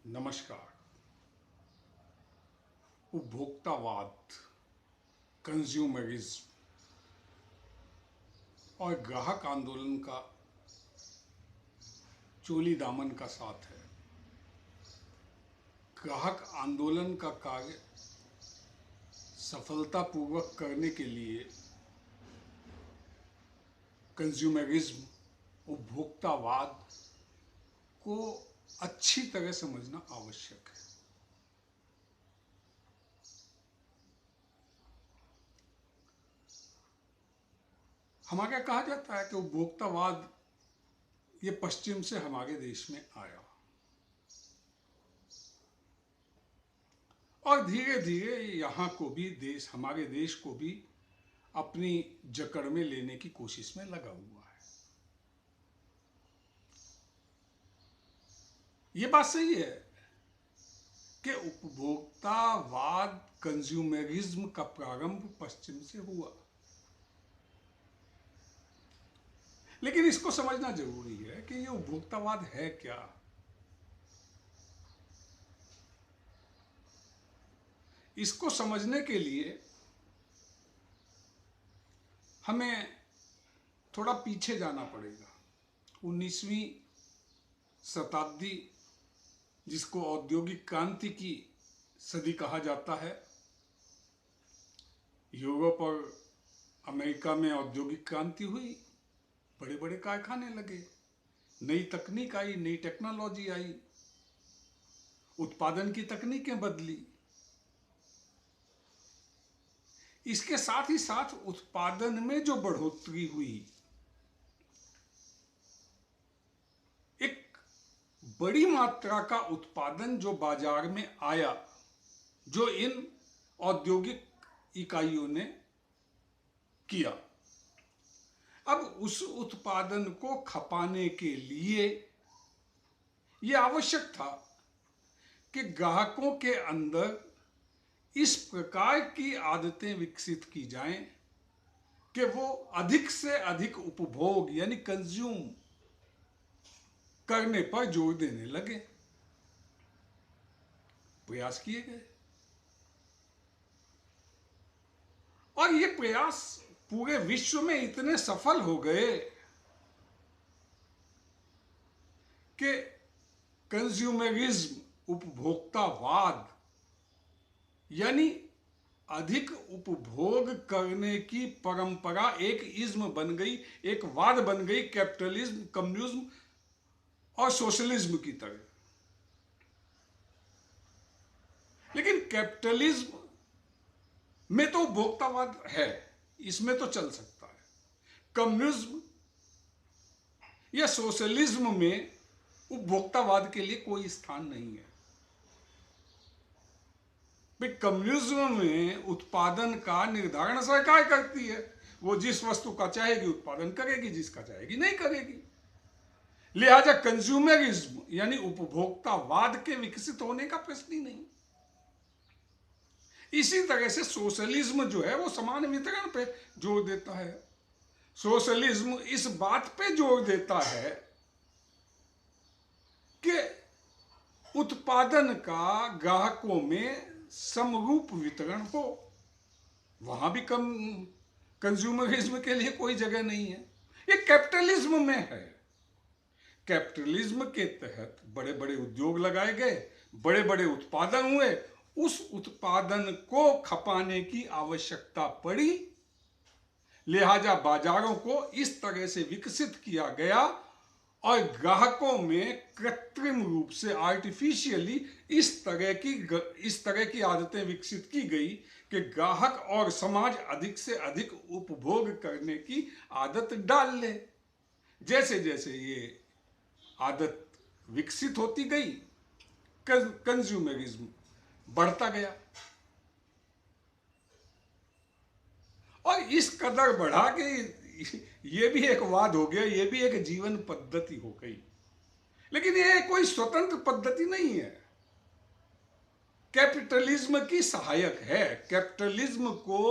नमस्कार। उपभोक्तावाद, कंज्यूमरिज्म और ग्राहक आंदोलन का चोली दामन का साथ है। ग्राहक आंदोलन का कार्य सफलतापूर्वक करने के लिए कंज्यूमरिज्म, उपभोक्तावाद को अच्छी तरह समझना आवश्यक है। हमारे यहाँ कहा जाता है कि उपभोक्तावाद ये पश्चिम से हमारे देश में आया और धीरे धीरे यहाँ को भी हमारे देश को भी अपनी जकड़ में लेने की कोशिश में लगा हुआ है। ये बात सही है कि उपभोक्तावाद, कंज्यूमरिज्म का प्रारंभ पश्चिम से हुआ, लेकिन इसको समझना जरूरी है कि ये उपभोक्तावाद है क्या। इसको समझने के लिए हमें थोड़ा पीछे जाना पड़ेगा। 19वीं शताब्दी, जिसको औद्योगिक क्रांति की सदी कहा जाता है, यूरोप और अमेरिका में औद्योगिक क्रांति हुई, बड़े बड़े कारखाने लगे, नई तकनीक आई, नई टेक्नोलॉजी आई, उत्पादन की तकनीकें बदली। इसके साथ ही साथ उत्पादन में जो बढ़ोतरी हुई, एक बड़ी मात्रा का उत्पादन जो बाजार में आया, जो इन औद्योगिक इकाइयों ने किया, अब उस उत्पादन को खपाने के लिए यह आवश्यक था कि ग्राहकों के अंदर इस प्रकार की आदतें विकसित की जाएं कि वो अधिक से अधिक उपभोग यानी कंज्यूम करने पर जोर देने लगे। प्रयास किए गए और ये प्रयास पूरे विश्व में इतने सफल हो गए कि कंज्यूमरिज्म, उपभोक्तावाद यानी अधिक उपभोग करने की परंपरा एक इज्म बन गई, एक वाद बन गई, कैपिटलिज्म, कम्युनिज्म और सोशलिज्म की तरह। लेकिन कैपिटलिज्म में तो उपभोक्तावाद है, इसमें तो चल सकता है। कम्युनिज्म या सोशलिज्म में उपभोक्तावाद के लिए कोई स्थान नहीं है। भाई, कम्युनिज्म में उत्पादन का निर्धारण सरकार करती है, वो जिस वस्तु का चाहेगी उत्पादन करेगी, जिसका चाहेगी नहीं करेगी। लिहाजा कंज्यूमरिज्म यानी उपभोक्तावाद के विकसित होने का प्रश्न ही नहीं। इसी तरह से सोशलिज्म जो है वो समान वितरण पे जोर देता है। सोशलिज्म इस बात पे जोर देता है कि उत्पादन का ग्राहकों में समरूप वितरण हो। वहां भी कंज्यूमरिज्म के लिए कोई जगह नहीं है। ये कैपिटलिज्म में है। कैपिटलिज्म के तहत बड़े बड़े उद्योग लगाए गए, बड़े बड़े उत्पादन हुए, उस उत्पादन को खपाने की आवश्यकता पड़ी। लिहाजा बाजारों को इस तरह से विकसित किया गया और ग्राहकों में कृत्रिम रूप से, आर्टिफिशियली इस तरह की आदतें विकसित की गई कि ग्राहक और समाज अधिक से अधिक उपभोग करने की आदत डाल ले। जैसे जैसे ये आदत विकसित होती गई, कंज्यूमरिज्म बढ़ता गया और इस कदर बढ़ा कि ये भी एक वाद हो गया, ये भी एक जीवन पद्धति हो गई। लेकिन ये कोई स्वतंत्र पद्धति नहीं है, कैपिटलिज्म की सहायक है। कैपिटलिज्म को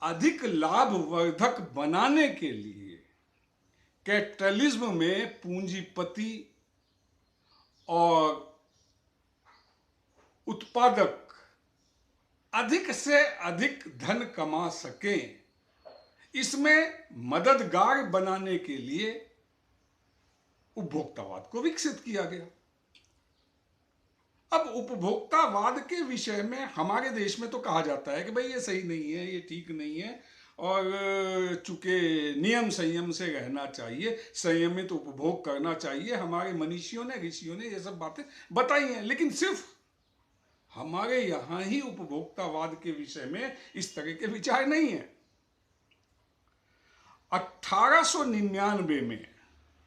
अधिक लाभवर्धक बनाने के लिए कैपिटलिज्म में पूंजीपति और उत्पादक अधिक से अधिक धन कमा सकें, इसमें मददगार बनाने के लिए उपभोक्तावाद को विकसित किया गया। अब उपभोक्तावाद के विषय में हमारे देश में तो कहा जाता है कि भाई ये सही नहीं है, ये ठीक नहीं है, और चूंकि नियम संयम से रहना चाहिए, संयमित उपभोग करना चाहिए। हमारे मनीषियों ने, ऋषियों ने ये सब बातें बताई हैं, लेकिन सिर्फ हमारे यहाँ ही उपभोक्तावाद के विषय में इस तरह के विचार नहीं है। 1899 में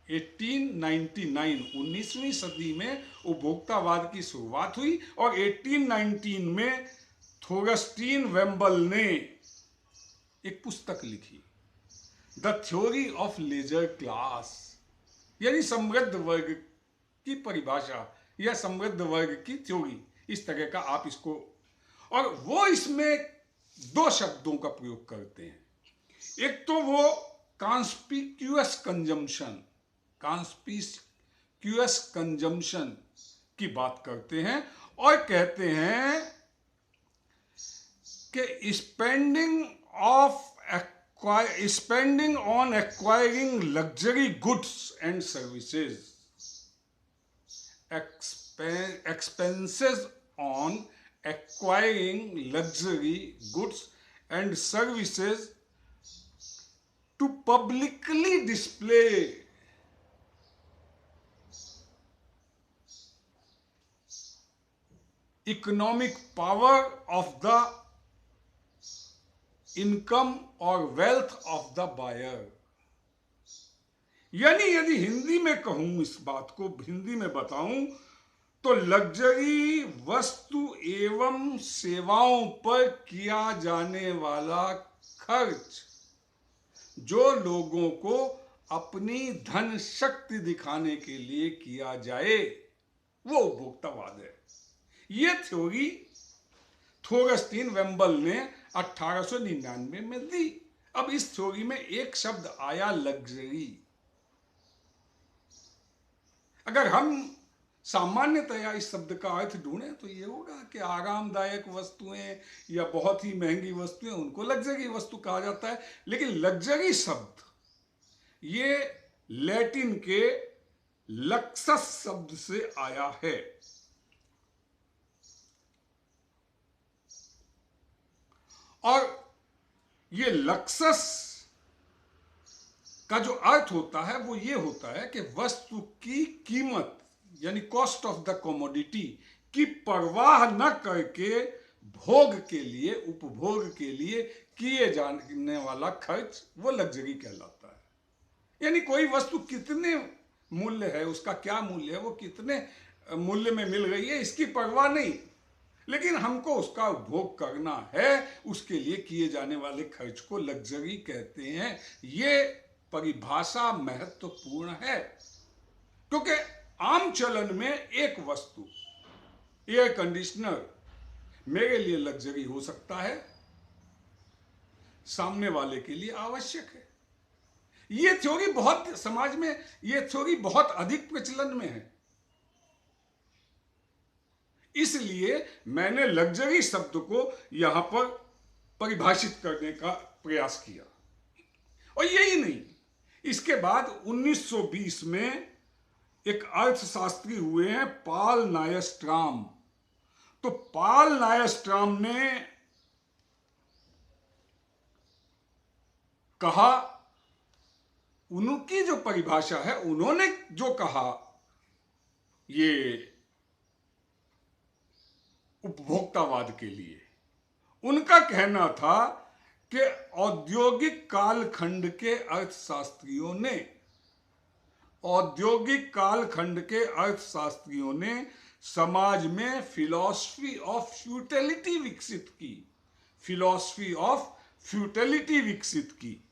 1919वीं सदी में उपभोक्तावाद की शुरुआत हुई और 1819 में थॉरस्टीन वेम्बल ने एक पुस्तक लिखी, the theory of leisure class, यानी समृद्ध वर्ग की परिभाषा या समृद्ध वर्ग की थ्योरी, इस तरह का आप इसको, और वो इसमें दो शब्दों का प्रयोग करते हैं। एक तो वो कॉन्स्पिक्यूअस कंजम्पशन की बात करते हैं और कहते हैं कि spending on acquiring luxury goods and services, expenses on acquiring luxury goods and services to publicly display economic power of the income और वेल्थ ऑफ द बायर। यानी यदि हिंदी में कहूं, इस बात को हिंदी में बताऊं, तो लग्जरी वस्तु एवं सेवाओं पर किया जाने वाला खर्च जो लोगों को अपनी धन शक्ति दिखाने के लिए किया जाए, वो उपभोक्तावाद है। ये थ्योरी थॉरस्टीन वेम्बल ने 1899 में दी। अब इस थ्योरी में एक शब्द आया, लग्जरी। अगर हम सामान्यतया इस शब्द का अर्थ ढूंढें तो ये होगा कि आरामदायक वस्तुएं या बहुत ही महंगी वस्तुएं, उनको लग्जरी वस्तु कहा जाता है। लेकिन लग्जरी शब्द ये लैटिन के लक्सस शब्द से आया है। और ये लक्सस का जो अर्थ होता है वो ये होता है कि वस्तु की कीमत यानी कॉस्ट ऑफ द कमोडिटी की परवाह न करके भोग के लिए, उपभोग के लिए किए जाने वाला खर्च वो लग्जरी कहलाता है। यानी कोई वस्तु कितने मूल्य है, उसका क्या मूल्य है, वो कितने मूल्य में मिल रही है, इसकी परवाह नहीं, लेकिन हमको उसका उपभोग करना है, उसके लिए किए जाने वाले खर्च को लग्जरी कहते हैं। ये परिभाषा महत्वपूर्ण है क्योंकि आम चलन में एक वस्तु, एयर कंडीशनर, मेरे लिए लग्जरी हो सकता है, सामने वाले के लिए आवश्यक है। ये थ्योरी बहुत समाज में, ये थ्योरी बहुत अधिक प्रचलन में है। इसलिए मैंने लग्जरी शब्द को यहां पर परिभाषित करने का प्रयास किया। और यही नहीं, इसके बाद 1920 में एक अर्थशास्त्री हुए हैं पॉल नायस्ट्रॉम। तो पॉल नायस्ट्रॉम ने कहा, उनकी जो परिभाषा है, उन्होंने जो कहा, ये उपभोक्तावाद के लिए उनका कहना था कि औद्योगिक कालखंड के अर्थशास्त्रियों ने समाज में फिलॉसफी ऑफ फ्यूटिलिटी विकसित की,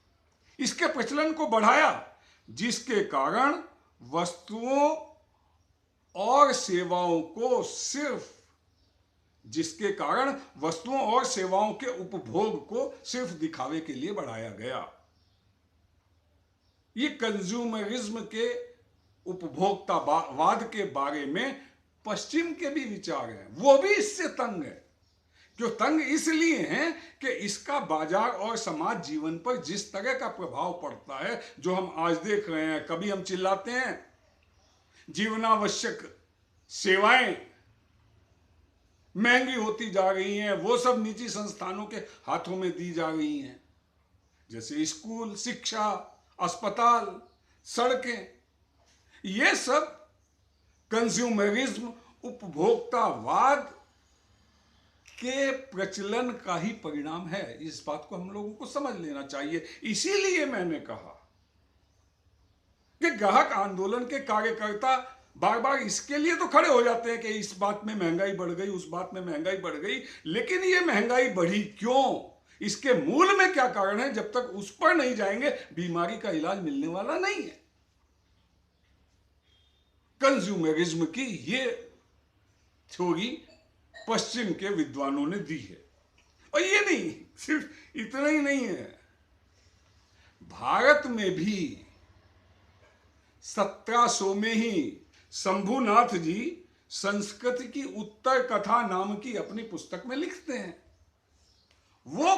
इसके प्रचलन को बढ़ाया, जिसके कारण वस्तुओं और सेवाओं के उपभोग को सिर्फ दिखावे के लिए बढ़ाया गया। ये कंज्यूमरिज्म के उपभोक्तावाद के बारे में पश्चिम के भी विचार हैं, वो भी इससे तंग है। जो तंग इसलिए हैं कि इसका बाजार और समाज जीवन पर जिस तरह का प्रभाव पड़ता है, जो हम आज देख रहे हैं। कभी हम चिल्लाते हैं जीवनावश्यक सेवाएं महंगी होती जा रही हैं, वो सब निजी संस्थानों के हाथों में दी जा रही हैं, जैसे स्कूल, शिक्षा, अस्पताल, सड़कें। ये सब कंज्यूमरिज्म, उपभोक्तावाद के प्रचलन का ही परिणाम है। इस बात को हम लोगों को समझ लेना चाहिए। इसीलिए मैंने कहा कि ग्राहक आंदोलन के कार्यकर्ता बार बार इसके लिए तो खड़े हो जाते हैं कि इस बात में महंगाई बढ़ गई, उस बात में महंगाई बढ़ गई, लेकिन ये महंगाई बढ़ी क्यों, इसके मूल में क्या कारण है, जब तक उस पर नहीं जाएंगे बीमारी का इलाज मिलने वाला नहीं है। कंज्यूमरिज्म की ये थ्योरी पश्चिम के विद्वानों ने दी है। और ये नहीं, सिर्फ इतना ही नहीं है, भारत में भी 1700 में ही शंभुनाथ जी संस्कृति की उत्तर कथा नाम की अपनी पुस्तक में लिखते हैं। वो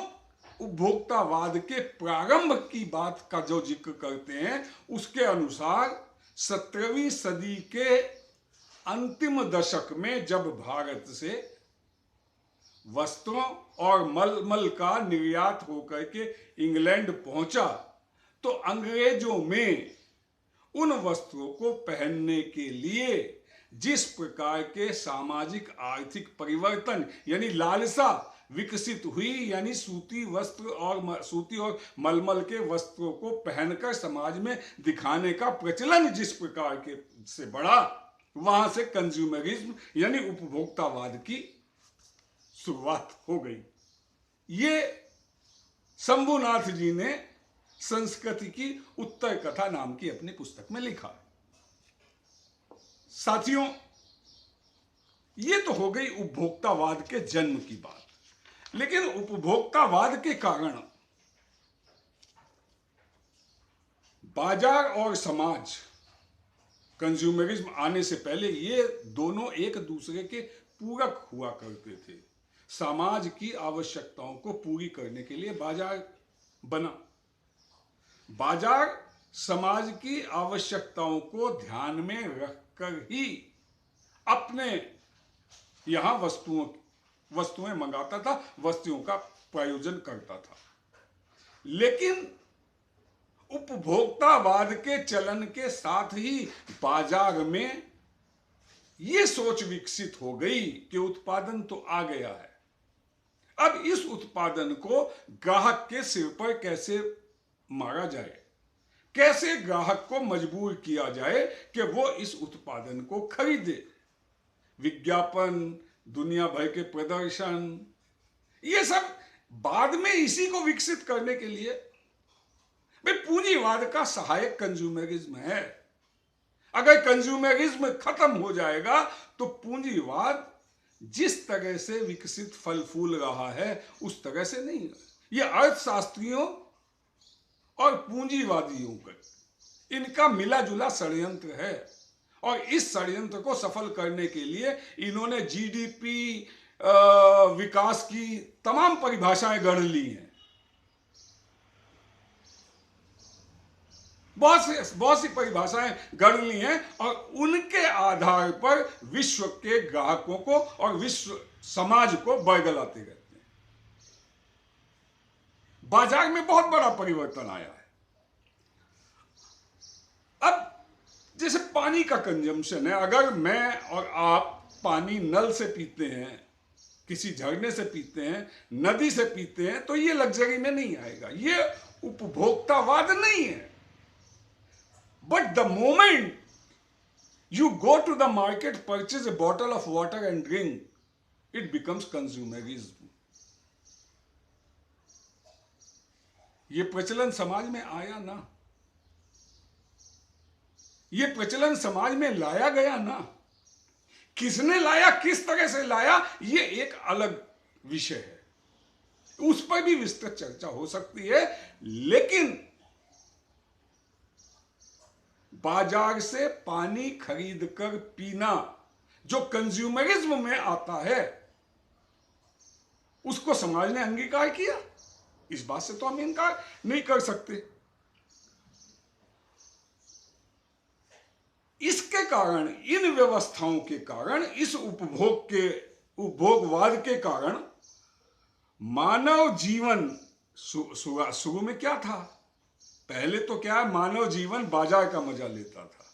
उपभोक्तावाद के प्रारंभ की बात का जो जिक्र करते हैं, उसके अनुसार 17वीं सदी के अंतिम दशक में जब भारत से वस्त्रों और मलमल का निर्यात होकर के इंग्लैंड पहुंचा, तो अंग्रेजों में उन वस्त्रों को पहनने के लिए जिस प्रकार के सामाजिक आर्थिक परिवर्तन यानी लालसा विकसित हुई, यानी सूती और मलमल के वस्त्रों को पहनकर समाज में दिखाने का प्रचलन जिस प्रकार के से बढ़ा, वहां से कंज्यूमरिज्म यानी उपभोक्तावाद की शुरुआत हो गई। ये शंभुनाथ जी ने संस्कृति की उत्तर कथा नाम की अपनी पुस्तक में लिखा। साथियों, ये तो हो गई उपभोक्तावाद के जन्म की बात, लेकिन उपभोक्तावाद के कारण बाजार और समाज, कंज्यूमरिज्म आने से पहले ये दोनों एक दूसरे के पूरक हुआ करते थे। समाज की आवश्यकताओं को पूरी करने के लिए बाजार बना, बाजार समाज की आवश्यकताओं को ध्यान में रखकर ही अपने यहां वस्तुएं मंगाता था, वस्तुओं का प्रायोजन करता था। लेकिन उपभोक्तावाद के चलन के साथ ही बाजार में यह सोच विकसित हो गई कि उत्पादन तो आ गया है, अब इस उत्पादन को ग्राहक के सिर पर कैसे मारा जाए, कैसे ग्राहक को मजबूर किया जाए कि वो इस उत्पादन को खरीदे। विज्ञापन, दुनिया भर के प्रदर्शन, ये सब बाद में इसी को विकसित करने के लिए भाई पूंजीवाद का सहायक कंज्यूमरिज्म है। अगर कंज्यूमरिज्म खत्म हो जाएगा तो पूंजीवाद जिस तरह से विकसित फल फूल रहा है उस तरह से नहीं। ये अर्थशास्त्रियों और पूंजीवादियों का इनका मिला जुला षड्यंत्र है, और इस षड्यंत्र को सफल करने के लिए इन्होंने जीडीपी विकास की तमाम परिभाषाएं गढ़ ली हैं। बहुत सी परिभाषाएं गढ़ ली हैं, और उनके आधार पर विश्व के ग्राहकों को और विश्व समाज को बरगलाते रहते हैं। बाजार में बहुत बड़ा परिवर्तन आया है। अब जैसे पानी का कंजम्पशन है, अगर मैं और आप पानी नल से पीते हैं, किसी झरने से पीते हैं, नदी से पीते हैं, तो ये लग्जरी में नहीं आएगा, ये उपभोक्तावाद नहीं है। But the moment you go to the market, purchase a bottle of water and drink, it becomes consumerism. ये प्रचलन समाज में आया ना, ये प्रचलन समाज में लाया गया ना, किसने लाया, किस तरह से लाया, ये एक अलग विषय है, उस पर भी विस्तृत चर्चा हो सकती है। लेकिन बाजार से पानी खरीद कर पीना जो कंज्यूमरिज्म में आता है उसको समाज ने अंगीकार किया। इस बात से तो हम इनकार नहीं कर सकते। इसके कारण, इन व्यवस्थाओं के कारण, इस उपभोगवाद के कारण मानव जीवन शुरू में क्या था? पहले तो क्या है, मानव जीवन बाजार का मजा लेता था।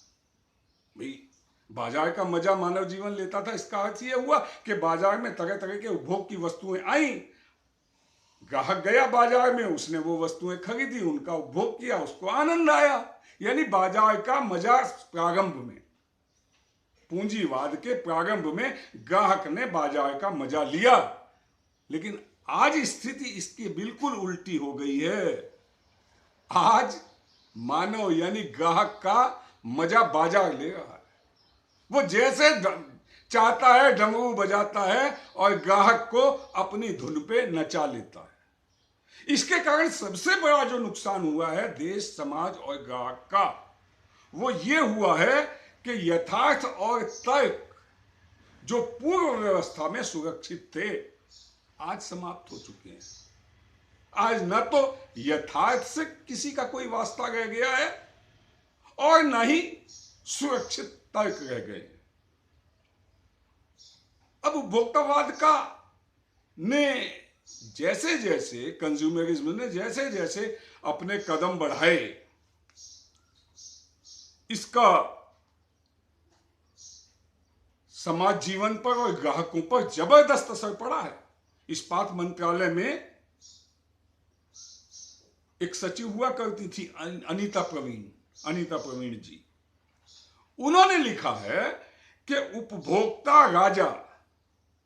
भाई बाजार का मजा मानव जीवन लेता था, इसका अर्थ यह हुआ कि बाजार में तरह तरह के उपभोग की वस्तुएं आई, ग्राहक गया बाजार में, उसने वो वस्तुएं खरीदी, उनका उपभोग किया, उसको आनंद आया। यानी बाजार का मजा प्रारंभ में, पूंजीवाद के प्रारंभ में ग्राहक ने बाजार का मजा लिया। लेकिन आज स्थिति इसकी बिल्कुल उल्टी हो गई है। आज मानव यानी ग्राहक का मजा बाजार ले रहा है। वो जैसे चाहता है डमरू बजाता है और ग्राहक को अपनी धुन पे नचा लेता है। इसके कारण सबसे बड़ा जो नुकसान हुआ है देश, समाज और ग्राहक का, वो ये हुआ है कि यथार्थ और तर्क जो पूर्व व्यवस्था में सुरक्षित थे आज समाप्त हो चुके हैं। आज न तो यथार्थ से किसी का कोई वास्ता रह गया है और न ही सुरक्षित तर्क रह गए। अब उपभोक्तावाद का ने जैसे जैसे, कंज्यूमरिज्म ने जैसे जैसे अपने कदम बढ़ाए, इसका समाज जीवन पर और ग्राहकों पर जबरदस्त असर पड़ा है। इस्पात मंत्रालय में एक सचिव हुआ करती थी अनीता प्रवीण जी। उन्होंने लिखा है कि उपभोक्ता राजा,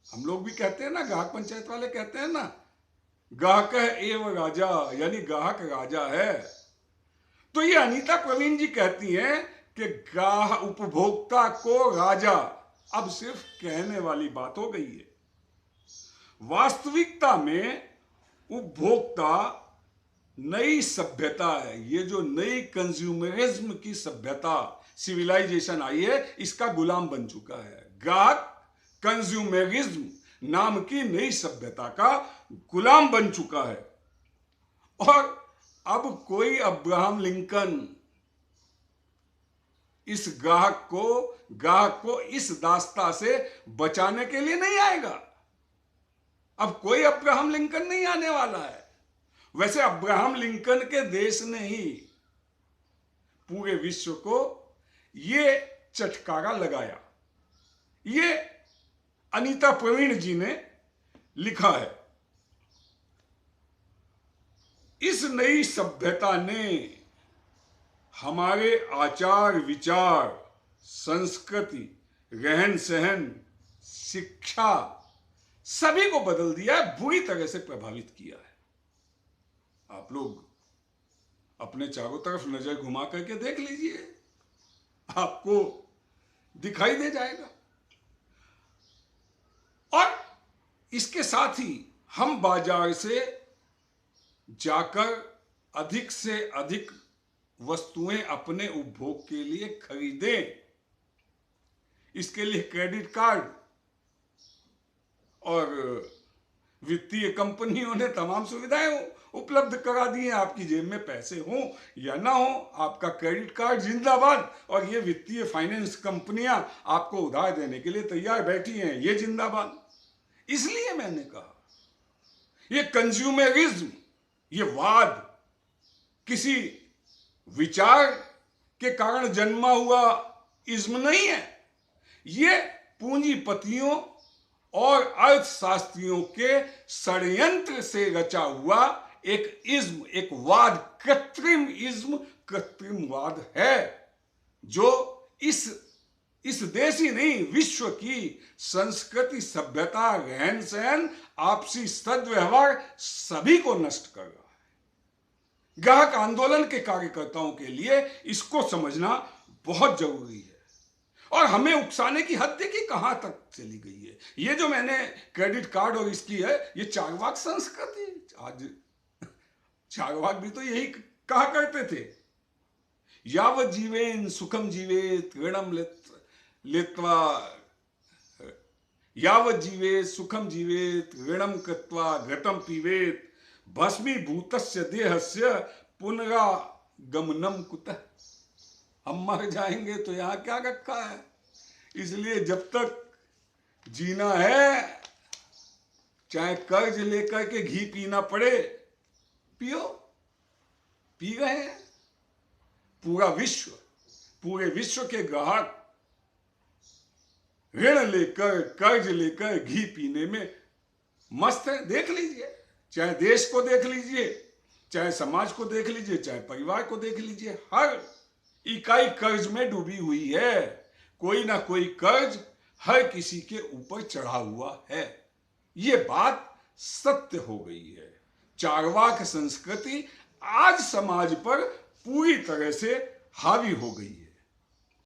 हम लोग भी कहते हैं ना, ग्राहक पंचायत वाले कहते हैं ना, ग्राहक एव राजा, यानी ग्राहक राजा है। तो ये अनीता प्रवीण जी कहती हैं कि उपभोक्ता को राजा अब सिर्फ कहने वाली बात हो गई है। वास्तविकता में उपभोक्ता नई सभ्यता है। ये जो नई कंज्यूमरिज्म की सभ्यता, सिविलाइजेशन आई है, इसका गुलाम बन चुका है। ग्राहक कंज्यूमरिज्म नाम की नई सभ्यता का गुलाम बन चुका है। और अब कोई अब्राहम लिंकन इस ग्राहक को इस दास्ता से बचाने के लिए नहीं आएगा। अब कोई अब्राहम लिंकन नहीं आने वाला है। वैसे अब्राहम लिंकन के देश ने ही पूरे विश्व को ये चटकारा लगाया। ये अनीता प्रवीण जी ने लिखा है। इस नई सभ्यता ने हमारे आचार विचार, संस्कृति, रहन सहन, शिक्षा सभी को बदल दिया है, बुरी तरह से प्रभावित किया है। आप लोग अपने चारों तरफ नजर घुमा करके देख लीजिए, आपको दिखाई दे जाएगा। और इसके साथ ही हम बाजार से जाकर अधिक से अधिक वस्तुएं अपने उपभोग के लिए खरीदें। इसके लिए क्रेडिट कार्ड और वित्तीय कंपनियों ने तमाम सुविधाएं उपलब्ध करा दी हैं। आपकी जेब में पैसे हों या ना हो, आपका क्रेडिट कार्ड जिंदाबाद, और ये वित्तीय फाइनेंस कंपनियां आपको उधार देने के लिए तैयार बैठी हैं, ये जिंदाबाद। इसलिए मैंने कहा ये कंज्यूमरिज्म, ये वाद किसी विचार के कारण जन्मा हुआ इज्म नहीं है। ये पूंजीपतियों और अर्थशास्त्रियों के षड्यंत्र से रचा हुआ एक इज्म, एक वाद, कृत्रिम इज्म, कृत्रिम वाद है, जो इस देश ही नहीं, विश्व की संस्कृति, सभ्यता, रहन सहन, आपसी सद्व्यवहार सभी को नष्ट कर रहा है। ग्राहक आंदोलन के कार्यकर्ताओं के लिए इसको समझना बहुत जरूरी है। और हमें उकसाने की हद देखिए कहां तक चली गई है। ये जो मैंने क्रेडिट कार्ड और इसकी है, ये चार्वाक संस्कृति। आज चार्वाक भी तो यही कहा करते थे, यावत जीवेन सुखम जीवेत ऋणम लेत्वा यावत् जीवेत सुखम जीवेत ऋणम कृत्वा घृतम पीवेत भस्मीभूतस्य देहस्य पुनरागमनम कुतः। हम मर जाएंगे तो यहाँ क्या रखा है। इसलिए जब तक जीना है, चाहे कर्ज लेकर के घी पीना पड़े, पियो। पी रहे हैं। पूरे विश्व के ग्राहक ऋण लेकर कर्ज लेकर घी पीने में मस्त है। देख लीजिए, चाहे देश को देख लीजिए, चाहे समाज को देख लीजिए, चाहे परिवार को देख लीजिए, हर इकाई कर्ज में डूबी हुई है। कोई ना कोई कर्ज हर किसी के ऊपर चढ़ा हुआ है। ये बात सत्य हो गई है। चार्वाक संस्कृति आज समाज पर पूरी तरह से हावी हो गई है।